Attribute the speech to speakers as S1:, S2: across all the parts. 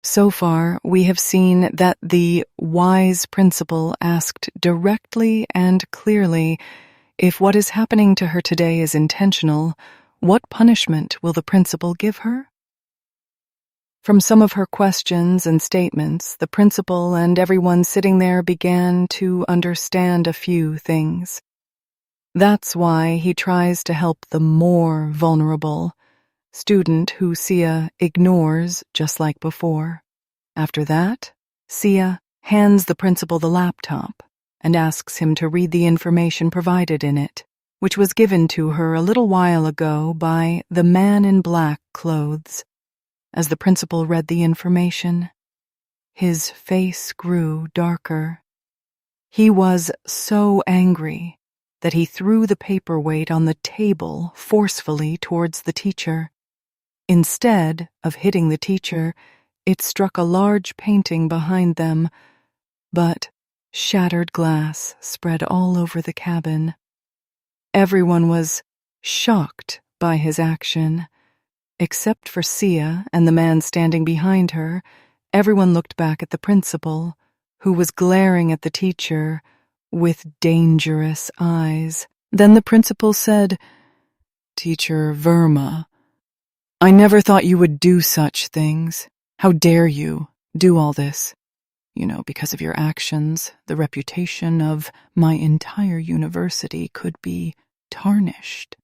S1: So far, we have seen that the wise principal asked directly and clearly, if what is happening to her today is intentional, what punishment will the principal give her? From some of her questions and statements, the principal and everyone sitting there began to understand a few things. That's why he tries to help the more vulnerable student who Siya ignores just like before. After that, Siya hands the principal the laptop and asks him to read the information provided in it, which was given to her a little while ago by the man in black clothes. As the principal read the information, his face grew darker. He was so angry that he threw the paperweight on the table forcefully towards the teacher. Instead of hitting the teacher, it struck a large painting behind them, but shattered glass spread all over the cabin. Everyone was shocked by his action. Except for Siya and the man standing behind her, everyone looked back at the principal, who was glaring at the teacher with dangerous eyes. Then the principal said, "Teacher Verma, I never thought you would do such things. How dare you do all this? Because of your actions, the reputation of my entire university could be tarnished."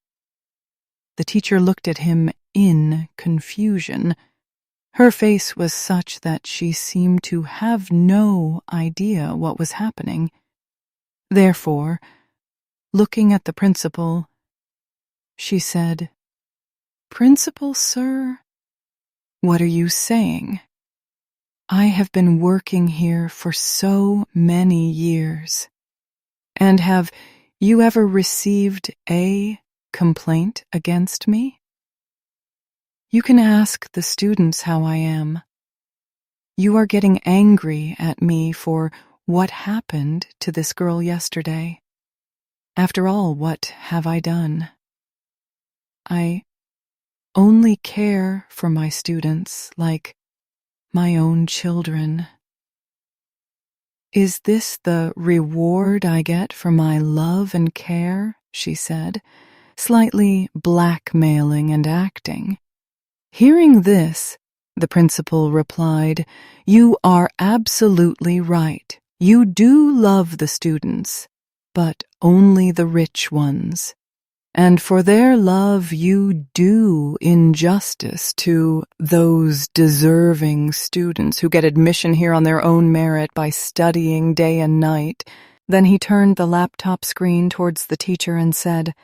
S1: The teacher looked at him in confusion. Her face was such that she seemed to have no idea what was happening. Therefore, looking at the principal, she said, "Principal, sir, what are you saying? I have been working here for so many years. And have you ever received a complaint against me? You can ask the students how I am. You are getting angry at me for what happened to this girl yesterday. After all, what have I done? I only care for my students like my own children. Is this the reward I get for my love and care?" she said, slightly blackmailing and acting. Hearing this, the principal replied, "You are absolutely right. You do love the students, but only the rich ones. And for their love you do injustice to those deserving students who get admission here on their own merit by studying day and night." Then he turned the laptop screen towards the teacher and said,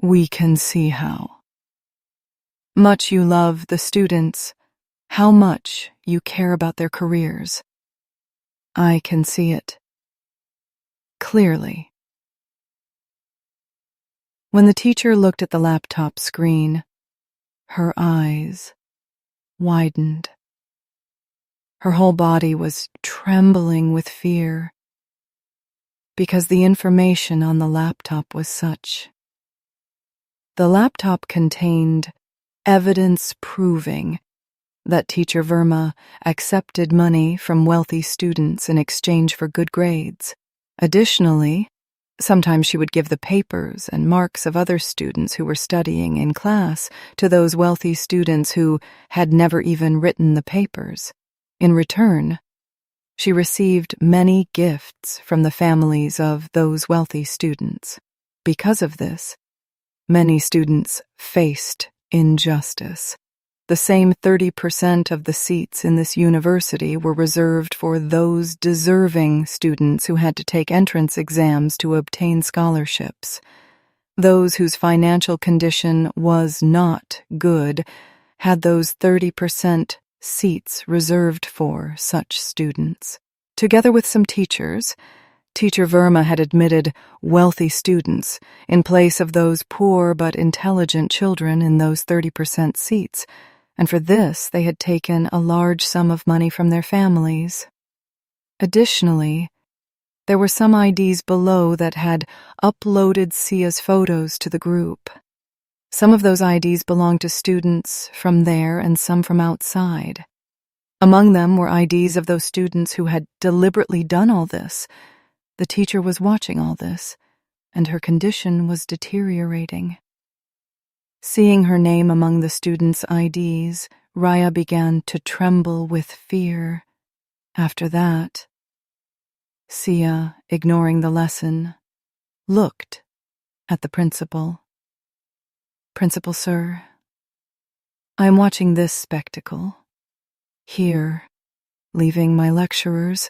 S1: "We can see how much you love the students, how much you care about their careers. I can see it clearly." When the teacher looked at the laptop screen, her eyes widened. Her whole body was trembling with fear because the information on the laptop was such. The laptop contained evidence proving that Teacher Verma accepted money from wealthy students in exchange for good grades. Additionally, sometimes she would give the papers and marks of other students who were studying in class to those wealthy students who had never even written the papers. In return, she received many gifts from the families of those wealthy students. Because of this, many students faced injustice. The same 30% of the seats in this university were reserved for those deserving students who had to take entrance exams to obtain scholarships. Those whose financial condition was not good had those 30% seats reserved for such students. Together with some teachers, Teacher Verma had admitted wealthy students in place of those poor but intelligent children in those 30% seats, and for this they had taken a large sum of money from their families. Additionally, there were some IDs below that had uploaded Siya's photos to the group. Some of those IDs belonged to students from there and some from outside. Among them were IDs of those students who had deliberately done all this. The teacher was watching all this, and her condition was deteriorating. Seeing her name among the students' IDs, Raya began to tremble with fear. After that, Siya, ignoring the lesson, looked at the principal. "Principal, sir, I am watching this spectacle, here, leaving my lecturers,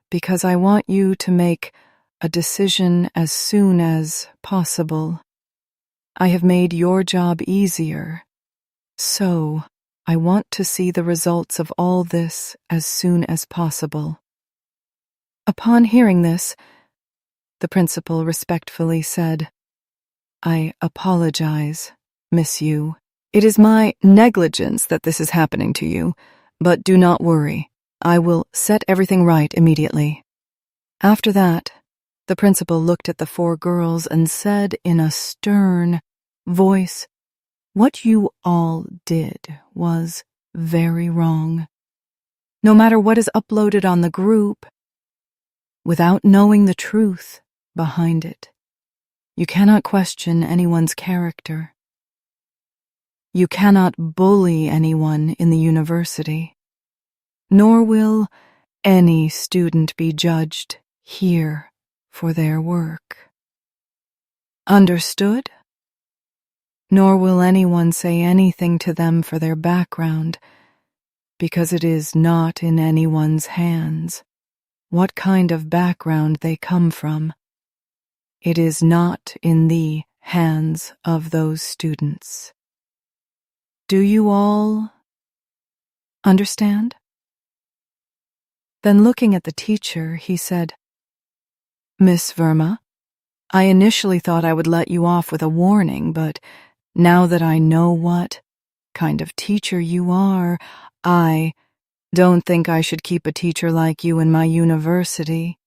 S1: because I want you to make a decision as soon as possible. I have made your job easier, so I want to see the results of all this as soon as possible." Upon hearing this, the principal respectfully said, "I apologize, Miss Yu. It is my negligence that this is happening to you, but do not worry. I will set everything right immediately." After that, the principal looked at the 4 girls and said in a stern voice, "What you all did was very wrong. No matter what is uploaded on the group, without knowing the truth behind it, you cannot question anyone's character. You cannot bully anyone in the university, nor will any student be judged here for their work. Understood? Nor will anyone say anything to them for their background, because it is not in anyone's hands what kind of background they come from. It is not in the hands of those students. Do you all understand?" Then looking at the teacher, he said, "Miss Verma, I initially thought I would let you off with a warning, but now that I know what kind of teacher you are, I don't think I should keep a teacher like you in my university,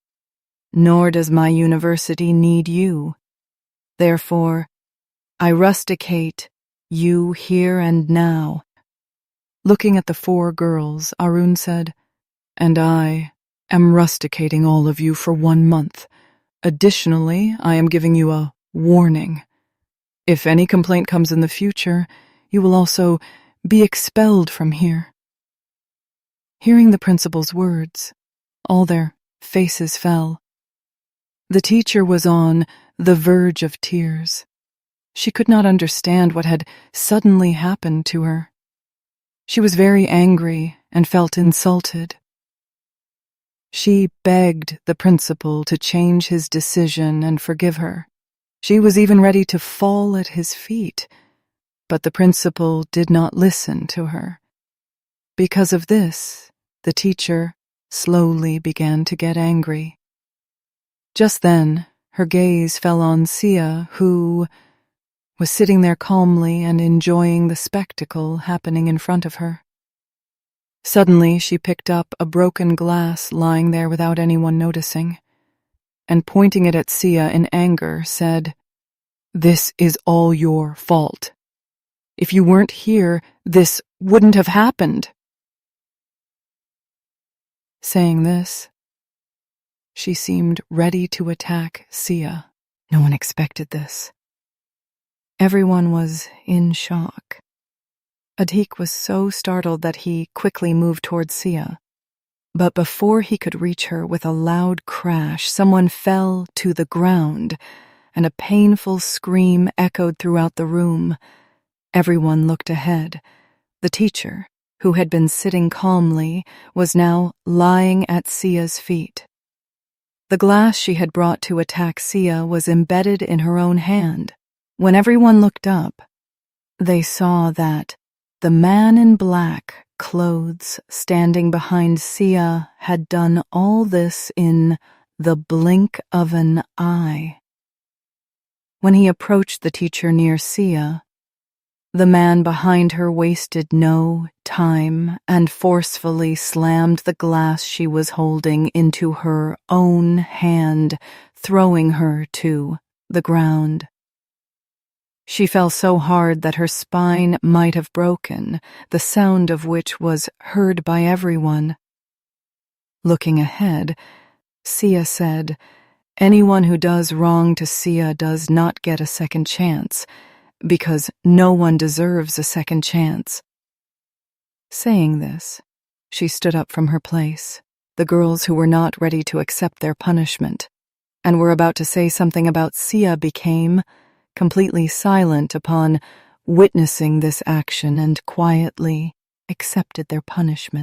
S1: nor does my university need you. Therefore, I rusticate you here and now." Looking at the 4 girls, Arun said, "And I am rusticating all of you for 1 month. Additionally, I am giving you a warning. If any complaint comes in the future, you will also be expelled from here." Hearing the principal's words, all their faces fell. The teacher was on the verge of tears. She could not understand what had suddenly happened to her. She was very angry and felt insulted. She begged the principal to change his decision and forgive her. She was even ready to fall at his feet, but the principal did not listen to her. Because of this, the teacher slowly began to get angry. Just then, her gaze fell on Siya, who was sitting there calmly and enjoying the spectacle happening in front of her. Suddenly, she picked up a broken glass lying there without anyone noticing, and pointing it at Siya in anger, said, "This is all your fault. If you weren't here, this wouldn't have happened." Saying this, she seemed ready to attack Siya. No one expected this. Everyone was in shock. Adhik was so startled that he quickly moved towards Siya. But before he could reach her, with a loud crash, someone fell to the ground, and a painful scream echoed throughout the room. Everyone looked ahead. The teacher, who had been sitting calmly, was now lying at Siya's feet. The glass she had brought to attack Siya was embedded in her own hand. When everyone looked up, they saw that the man in black clothes standing behind Siya had done all this in the blink of an eye. When he approached the teacher near Siya, the man behind her wasted no time and forcefully slammed the glass she was holding into her own hand, throwing her to the ground. She fell so hard that her spine might have broken, the sound of which was heard by everyone. Looking ahead, Siya said, "Anyone who does wrong to Siya does not get a second chance, because no one deserves a second chance." Saying this, she stood up from her place. The girls who were not ready to accept their punishment and were about to say something about Siya became completely silent upon witnessing this action and quietly accepted their punishment.